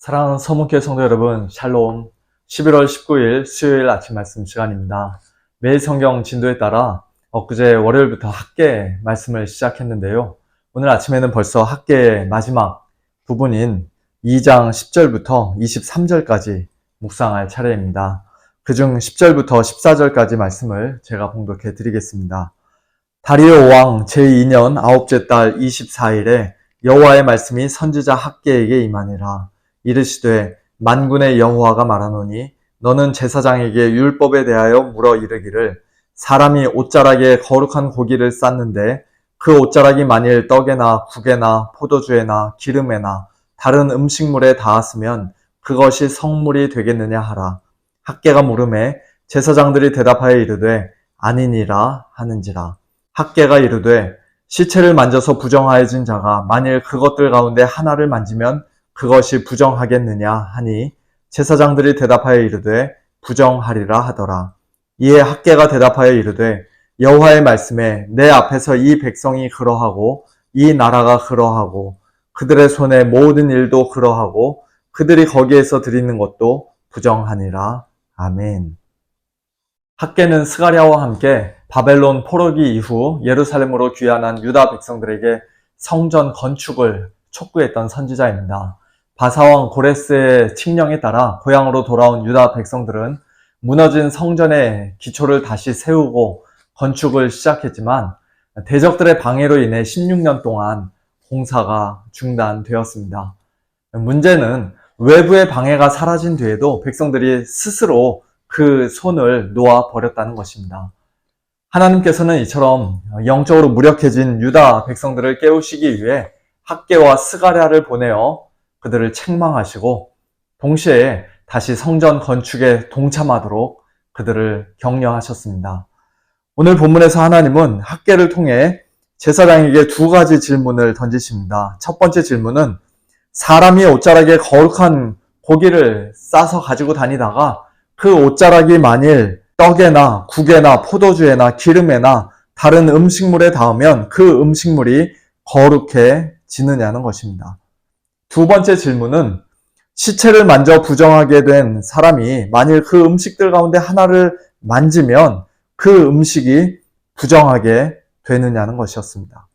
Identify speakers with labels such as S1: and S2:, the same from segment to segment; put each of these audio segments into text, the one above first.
S1: 사랑하는 서문교회 성도 여러분, 샬롬. 11월 19일 수요일 아침 말씀 시간입니다. 매일 성경 진도에 따라 엊그제 월요일부터 학계 말씀을 시작했는데요. 오늘 아침에는 벌써 학계의 마지막 부분인 2장 10절부터 23절까지 묵상할 차례입니다. 그중 10절부터 14절까지 말씀을 제가 봉독해 드리겠습니다. 다리오 왕 제2년 아홉째 달 24일에 여호와의 말씀이 선지자 학계에게 임하니라. 이르시되 만군의 여호와가 말하노니 너는 제사장에게 율법에 대하여 물어 이르기를 사람이 옷자락에 거룩한 고기를 쌓는데 그 옷자락이 만일 떡에나 국에나 포도주에나 기름에나 다른 음식물에 닿았으면 그것이 성물이 되겠느냐 하라. 학계가 물음에 제사장들이 대답하여 이르되 아니니라 하는지라. 학계가 이르되 시체를 만져서 부정하여진 자가 만일 그것들 가운데 하나를 만지면 그것이 부정하겠느냐 하니 제사장들이 대답하여 이르되 부정하리라 하더라. 이에 학계가 대답하여 이르되 여호와의 말씀에 내 앞에서 이 백성이 그러하고 이 나라가 그러하고 그들의 손의 모든 일도 그러하고 그들이 거기에서 드리는 것도 부정하니라. 아멘. 학계는 스가랴와 함께 바벨론 포로기 이후 예루살렘으로 귀환한 유다 백성들에게 성전 건축을 촉구했던 선지자입니다. 바사왕 고레스의 칙령에 따라 고향으로 돌아온 유다 백성들은 무너진 성전의 기초를 다시 세우고 건축을 시작했지만 대적들의 방해로 인해 16년 동안 공사가 중단되었습니다. 문제는 외부의 방해가 사라진 뒤에도 백성들이 스스로 그 손을 놓아 버렸다는 것입니다. 하나님께서는 이처럼 영적으로 무력해진 유다 백성들을 깨우시기 위해 학계와 스가랴를 보내어 그들을 책망하시고 동시에 다시 성전 건축에 동참하도록 그들을 격려하셨습니다. 오늘 본문에서 하나님은 학계를 통해 제사장에게 두 가지 질문을 던지십니다. 첫 번째 질문은 사람이 옷자락에 거룩한 고기를 싸서 가지고 다니다가 그 옷자락이 만일 떡에나 국에나 포도주에나 기름에나 다른 음식물에 닿으면 그 음식물이 거룩해지느냐는 것입니다. 두 번째 질문은 시체를 만져 부정하게 된 사람이 만일 그 음식들 가운데 하나를 만지면 그 음식이 부정하게 되느냐는 것이었습니다.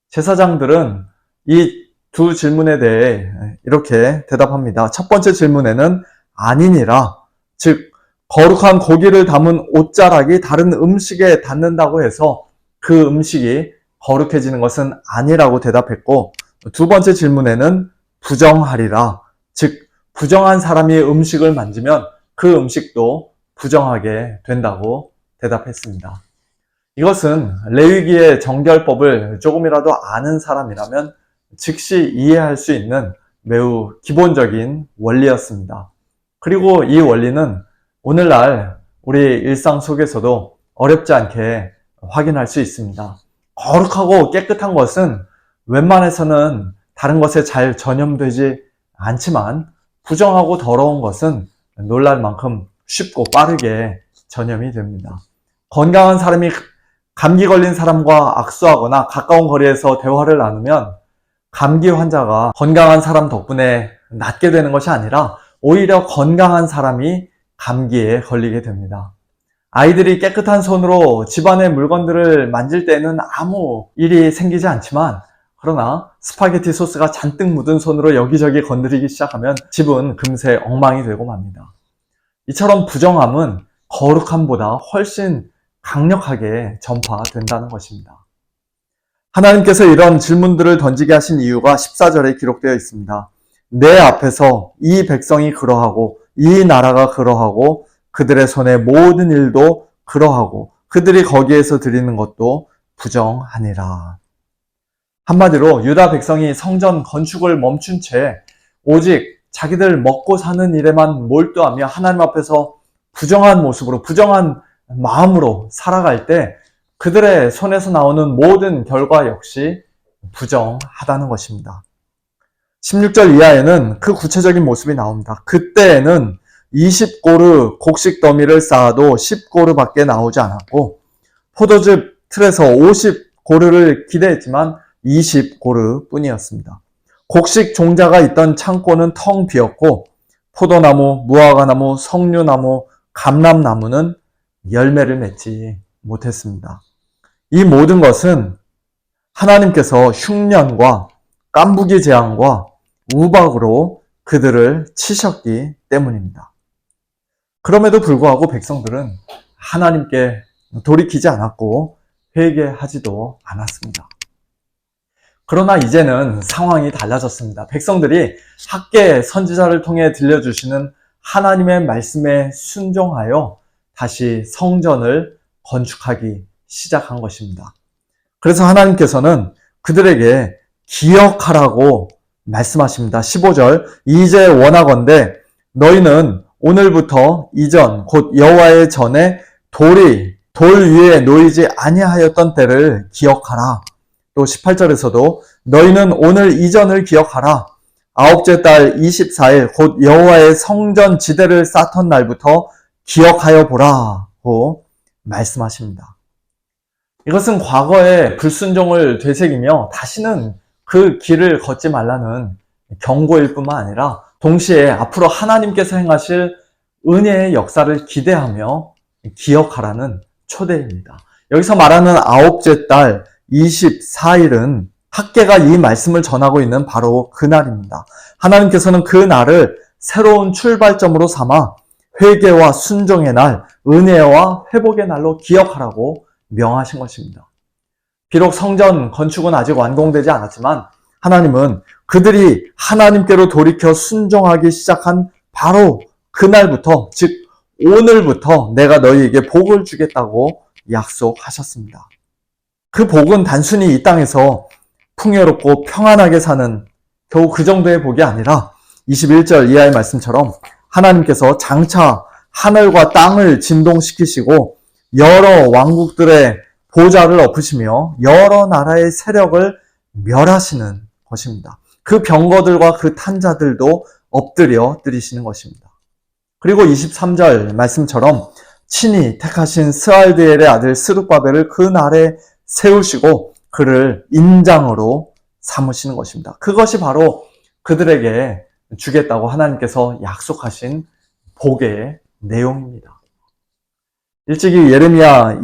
S1: 제사장들은 이 두 질문에 대해 이렇게 대답합니다. 첫 번째 질문에는 아니니라, 즉 거룩한 고기를 담은 옷자락이 다른 음식에 닿는다고 해서 그 음식이 거룩해지는 것은 아니라고 대답했고, 두 번째 질문에는 부정하리라, 즉 부정한 사람이 음식을 만지면 그 음식도 부정하게 된다고 대답했습니다. 이것은 레위기의 정결법을 조금이라도 아는 사람이라면 즉시 이해할 수 있는 매우 기본적인 원리였습니다. 그리고 이 원리는 오늘날 우리 일상 속에서도 어렵지 않게 확인할 수 있습니다. 거룩하고 깨끗한 것은 웬만해서는 다른 것에 잘 전염되지 않지만 부정하고 더러운 것은 놀랄 만큼 쉽고 빠르게 전염이 됩니다. 건강한 사람이 감기 걸린 사람과 악수하거나 가까운 거리에서 대화를 나누면 감기 환자가 건강한 사람 덕분에 낫게 되는 것이 아니라 오히려 건강한 사람이 감기에 걸리게 됩니다. 아이들이 깨끗한 손으로 집안의 물건들을 만질 때는 아무 일이 생기지 않지만 그러나 스파게티 소스가 잔뜩 묻은 손으로 여기저기 건드리기 시작하면 집은 금세 엉망이 되고 맙니다. 이처럼 부정함은 거룩함보다 훨씬 강력하게 전파된다는 것입니다. 하나님께서 이런 질문들을 던지게 하신 이유가 14절에 기록되어 있습니다. 내 앞에서 이 백성이 그러하고 이 나라가 그러하고 그들의 손의 모든 일도 그러하고 그들이 거기에서 드리는 것도 부정하니라. 한마디로 유다 백성이 성전 건축을 멈춘 채 오직 자기들 먹고 사는 일에만 몰두하며 하나님 앞에서 부정한 모습으로 부정한 마음으로 살아갈 때 그들의 손에서 나오는 모든 결과 역시 부정하다는 것입니다. 16절 이하에는 그 구체적인 모습이 나옵니다. 그때에는 20고르 곡식 더미를 쌓아도 10고르밖에 나오지 않았고 포도즙 틀에서 50고르를 기대했지만 20고르 뿐이었습니다. 곡식 종자가 있던 창고는 텅 비었고 포도나무, 무화과나무, 석류나무, 감람나무는 열매를 맺지 못했습니다. 이 모든 것은 하나님께서 흉년과 깐부기 재앙과 우박으로 그들을 치셨기 때문입니다. 그럼에도 불구하고 백성들은 하나님께 돌이키지 않았고 회개하지도 않았습니다. 그러나 이제는 상황이 달라졌습니다. 백성들이 학개 선지자를 통해 들려주시는 하나님의 말씀에 순종하여 다시 성전을 건축하기 시작한 것입니다. 그래서 하나님께서는 그들에게 기억하라고 말씀하십니다. 15절, 이제 원하건대 너희는 오늘부터 이전 곧 여호와의 전에 돌 위에 놓이지 아니하였던 때를 기억하라. 또 18절에서도 너희는 오늘 이전을 기억하라. 아홉째 달 24일 곧 여호와의 성전 지대를 쌓던 날부터 기억하여 보라고 말씀하십니다. 이것은 과거의 불순종을 되새기며 다시는 그 길을 걷지 말라는 경고일 뿐만 아니라 동시에 앞으로 하나님께서 행하실 은혜의 역사를 기대하며 기억하라는 초대입니다. 여기서 말하는 아홉째 달 24일은 학개가 이 말씀을 전하고 있는 바로 그날입니다. 하나님께서는 그 날을 새로운 출발점으로 삼아 회개와 순종의 날, 은혜와 회복의 날로 기억하라고 명하신 것입니다. 비록 성전 건축은 아직 완공되지 않았지만 하나님은 그들이 하나님께로 돌이켜 순종하기 시작한 바로 그날부터, 즉 오늘부터 내가 너희에게 복을 주겠다고 약속하셨습니다. 그 복은 단순히 이 땅에서 풍요롭고 평안하게 사는 겨우 그 정도의 복이 아니라 21절 이하의 말씀처럼 하나님께서 장차 하늘과 땅을 진동시키시고 여러 왕국들의 보좌를 엎으시며 여러 나라의 세력을 멸하시는 것입니다. 그 병거들과 그 탄자들도 엎드려 뜨리시는 것입니다. 그리고 23절 말씀처럼 친히 택하신 스알디엘의 아들 스룹바벨을 그 날에 세우시고 그를 인장으로 삼으시는 것입니다. 그것이 바로 그들에게 주겠다고 하나님께서 약속하신 복의 내용입니다. 일찍이 예레미야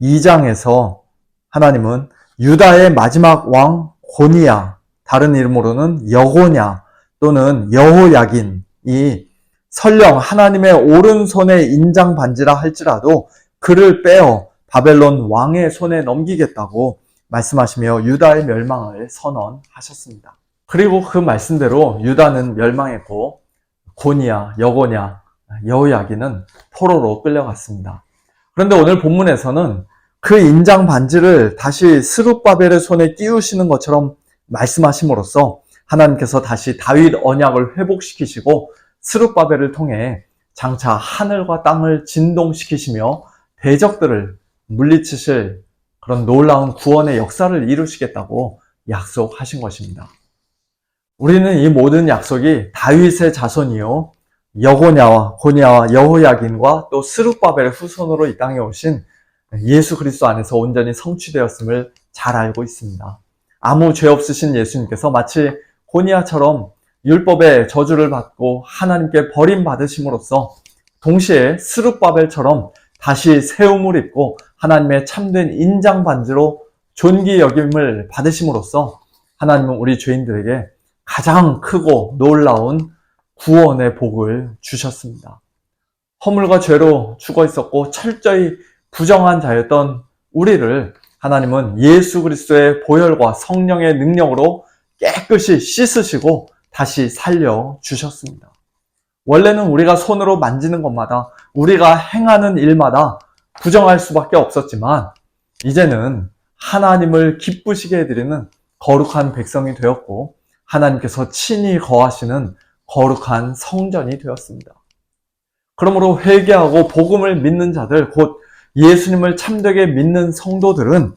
S1: 22장에서 하나님은 유다의 마지막 왕 고니야, 다른 이름으로는 여고냐 또는 여호야긴이 설령 하나님의 오른손의 인장 반지라 할지라도 그를 빼어 바벨론 왕의 손에 넘기겠다고 말씀하시며 유다의 멸망을 선언하셨습니다. 그리고 그 말씀대로 유다는 멸망했고 고니야, 여고냐, 여호야긴은 포로로 끌려갔습니다. 그런데 오늘 본문에서는 그 인장 반지를 다시 스룹바벨의 손에 띄우시는 것처럼 말씀하심으로써 하나님께서 다시 다윗 언약을 회복시키시고 스룹바벨을 통해 장차 하늘과 땅을 진동시키시며 대적들을 물리치실 그런 놀라운 구원의 역사를 이루시겠다고 약속하신 것입니다. 우리는 이 모든 약속이 다윗의 자손이요 여고냐와 고냐와 여호야긴과 또 스룹바벨의 후손으로 이 땅에 오신 예수 그리스도 안에서 온전히 성취되었음을 잘 알고 있습니다. 아무 죄 없으신 예수님께서 마치 고니야처럼 율법의 저주를 받고 하나님께 버림받으심으로써 동시에 스룹바벨처럼 다시 세움을 입고 하나님의 참된 인장 반지로 존귀 여김을 받으심으로써 하나님은 우리 죄인들에게 가장 크고 놀라운 구원의 복을 주셨습니다. 허물과 죄로 죽어 있었고 철저히 부정한 자였던 우리를 하나님은 예수 그리스도의 보혈과 성령의 능력으로 깨끗이 씻으시고 다시 살려주셨습니다. 원래는 우리가 손으로 만지는 것마다 우리가 행하는 일마다 부정할 수밖에 없었지만 이제는 하나님을 기쁘시게 해드리는 거룩한 백성이 되었고 하나님께서 친히 거하시는 거룩한 성전이 되었습니다. 그러므로 회개하고 복음을 믿는 자들, 곧 예수님을 참되게 믿는 성도들은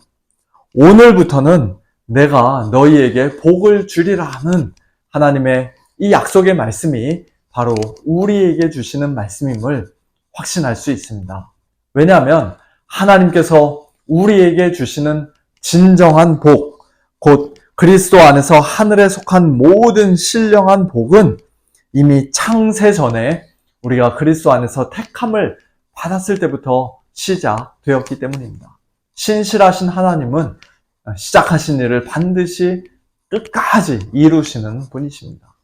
S1: 오늘부터는 내가 너희에게 복을 주리라 하는 하나님의 이 약속의 말씀이 바로 우리에게 주시는 말씀임을 확신할 수 있습니다. 왜냐하면 하나님께서 우리에게 주시는 진정한 복, 곧 그리스도 안에서 하늘에 속한 모든 신령한 복은 이미 창세 전에 우리가 그리스도 안에서 택함을 받았을 때부터 시작되었기 때문입니다. 신실하신 하나님은 시작하신 일을 반드시 끝까지 이루시는 분이십니다.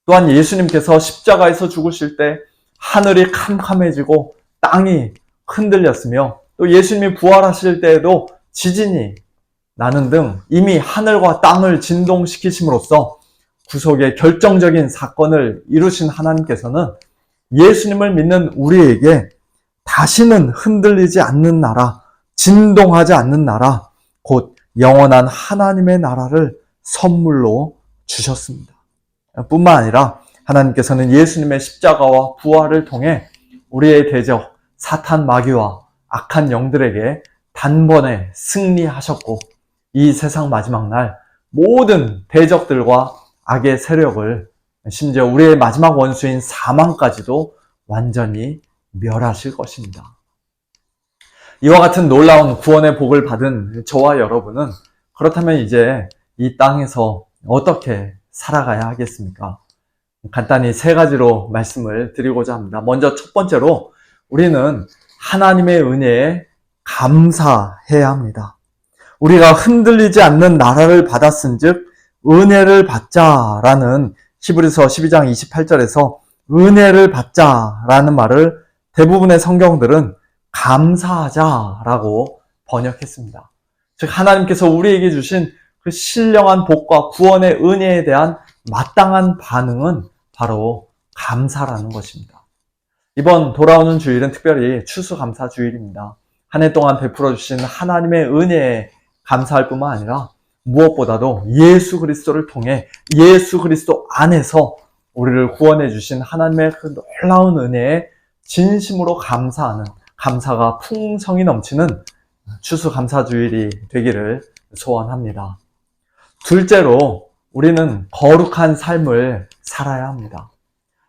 S1: 또한 예수님께서 십자가에서 죽으실 때 하늘이 캄캄해지고 땅이 흔들렸으며 또 예수님이 부활하실 때에도 지진이 나는 등 이미 하늘과 땅을 진동시키심으로써 구속의 결정적인 사건을 이루신 하나님께서는 예수님을 믿는 우리에게 다시는 흔들리지 않는 나라, 진동하지 않는 나라, 곧 영원한 하나님의 나라를 선물로 주셨습니다. 뿐만 아니라 하나님께서는 예수님의 십자가와 부활을 통해 우리의 대적 사탄 마귀와 악한 영들에게 단번에 승리하셨고 이 세상 마지막 날 모든 대적들과 악의 세력을 심지어 우리의 마지막 원수인 사망까지도 완전히 멸하실 것입니다. 이와 같은 놀라운 구원의 복을 받은 저와 여러분은 그렇다면 이제 이 땅에서 어떻게 살아가야 하겠습니까? 간단히 세 가지로 말씀을 드리고자 합니다. 먼저 첫 번째로 우리는 하나님의 은혜에 감사해야 합니다. 우리가 흔들리지 않는 나라를 받았은즉 은혜를 받자라는 히브리서 12장 28절에서 은혜를 받자라는 말을 대부분의 성경들은 감사하자라고 번역했습니다. 즉 하나님께서 우리에게 주신 그 신령한 복과 구원의 은혜에 대한 마땅한 반응은 바로 감사라는 것입니다. 이번 돌아오는 주일은 특별히 추수감사 주일입니다. 한 해 동안 베풀어 주신 하나님의 은혜에 감사할 뿐만 아니라 무엇보다도 예수 그리스도를 통해 예수 그리스도 안에서 우리를 구원해 주신 하나님의 그 놀라운 은혜에 진심으로 감사하는, 감사가 풍성이 넘치는 추수감사주일이 되기를 소원합니다. 둘째로 우리는 거룩한 삶을 살아야 합니다.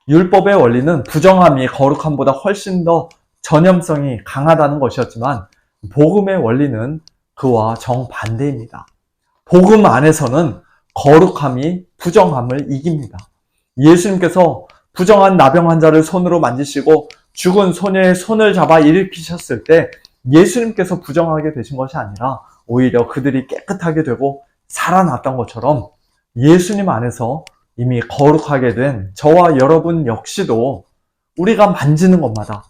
S1: 율법의 원리는 부정함이 거룩함보다 훨씬 더 전염성이 강하다는 것이었지만 복음의 원리는 그와 정반대입니다. 복음 안에서는 거룩함이 부정함을 이깁니다. 예수님께서 부정한 나병 환자를 손으로 만지시고 죽은 소녀의 손을 잡아 일으키셨을 때 예수님께서 부정하게 되신 것이 아니라 오히려 그들이 깨끗하게 되고 살아났던 것처럼 예수님 안에서 이미 거룩하게 된 저와 여러분 역시도 우리가 만지는 것마다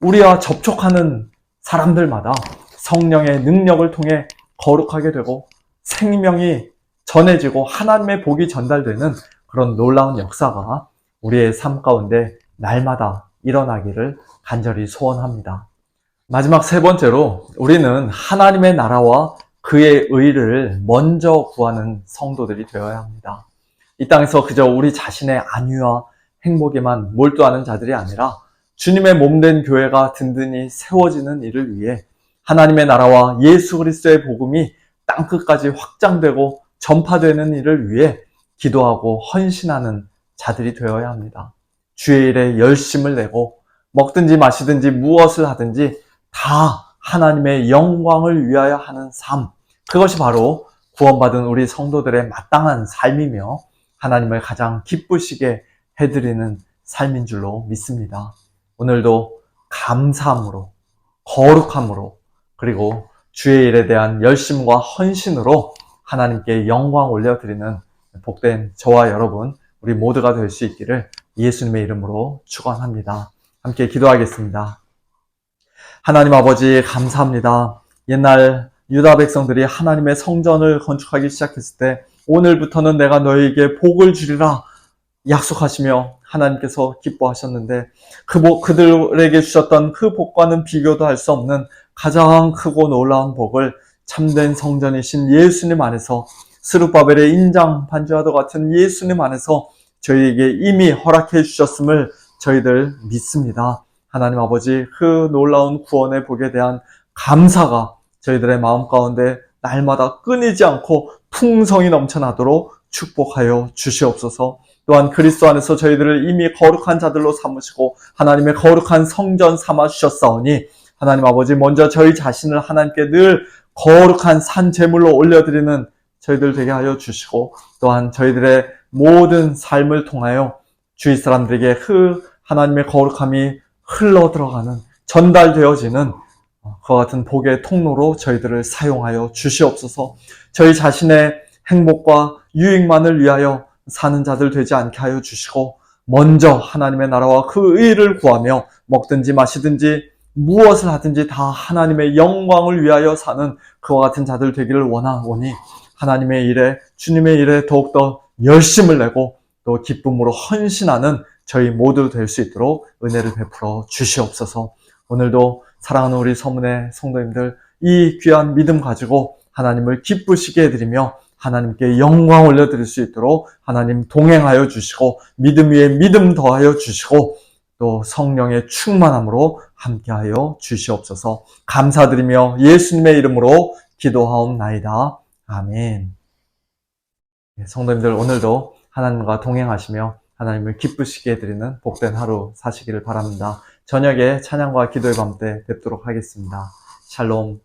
S1: 우리와 접촉하는 사람들마다 성령의 능력을 통해 거룩하게 되고 생명이 전해지고 하나님의 복이 전달되는 그런 놀라운 역사가 우리의 삶 가운데 날마다 일어나기를 간절히 소원합니다. 마지막 세 번째로 우리는 하나님의 나라와 그의 의를 먼저 구하는 성도들이 되어야 합니다. 이 땅에서 그저 우리 자신의 안위와 행복에만 몰두하는 자들이 아니라 주님의 몸된 교회가 든든히 세워지는 일을 위해 하나님의 나라와 예수 그리스도의 복음이 땅끝까지 확장되고 전파되는 일을 위해 기도하고 헌신하는 자들이 되어야 합니다. 주의 일에 열심을 내고 먹든지 마시든지 무엇을 하든지 다 하나님의 영광을 위하여 하는 삶, 그것이 바로 구원받은 우리 성도들의 마땅한 삶이며 하나님을 가장 기쁘시게 해드리는 삶인 줄로 믿습니다. 오늘도 감사함으로, 거룩함으로, 그리고 주의 일에 대한 열심과 헌신으로 하나님께 영광 올려드리는 복된 저와 여러분, 우리 모두가 될 수 있기를 예수님의 이름으로 축원합니다. 함께 기도하겠습니다. 하나님 아버지 감사합니다. 옛날 유다 백성들이 하나님의 성전을 건축하기 시작했을 때 오늘부터는 내가 너희에게 복을 주리라 약속하시며 하나님께서 기뻐하셨는데 그들에게 주셨던 그 복과는 비교도 할 수 없는 가장 크고 놀라운 복을 참된 성전이신 예수님 안에서 스룹바벨의 인장 반주와도 같은 예수님 안에서 저희에게 이미 허락해 주셨음을 저희들 믿습니다. 하나님 아버지 그 놀라운 구원의 복에 대한 감사가 저희들의 마음 가운데 날마다 끊이지 않고 풍성이 넘쳐나도록 축복하여 주시옵소서. 또한 그리스도 안에서 저희들을 이미 거룩한 자들로 삼으시고 하나님의 거룩한 성전 삼아 주셨사오니 하나님 아버지 먼저 저희 자신을 하나님께 늘 거룩한 산 제물로 올려드리는 저희들 되게 하여 주시고, 또한 저희들의 모든 삶을 통하여 주위 사람들에게 하나님의 거룩함이 흘러 들어가는, 전달되어지는 그와 같은 복의 통로로 저희들을 사용하여 주시옵소서. 저희 자신의 행복과 유익만을 위하여 사는 자들 되지 않게 하여 주시고, 먼저 하나님의 나라와 그 의를 구하며 먹든지 마시든지 무엇을 하든지 다 하나님의 영광을 위하여 사는 그와 같은 자들 되기를 원하오니, 하나님의 일에, 주님의 일에 더욱더 열심을 내고 또 기쁨으로 헌신하는 저희 모두 될 수 있도록 은혜를 베풀어 주시옵소서. 오늘도 사랑하는 우리 서문의 성도님들, 이 귀한 믿음 가지고 하나님을 기쁘시게 해드리며 하나님께 영광 올려드릴 수 있도록 하나님 동행하여 주시고, 믿음 위에 믿음 더하여 주시고, 또 성령의 충만함으로 함께하여 주시옵소서. 감사드리며 예수님의 이름으로 기도하옵나이다. 아멘. 성도님들, 오늘도 하나님과 동행하시며 하나님을 기쁘시게 해드리는 복된 하루 사시기를 바랍니다. 저녁에 찬양과 기도의 밤 때 뵙도록 하겠습니다. 샬롬.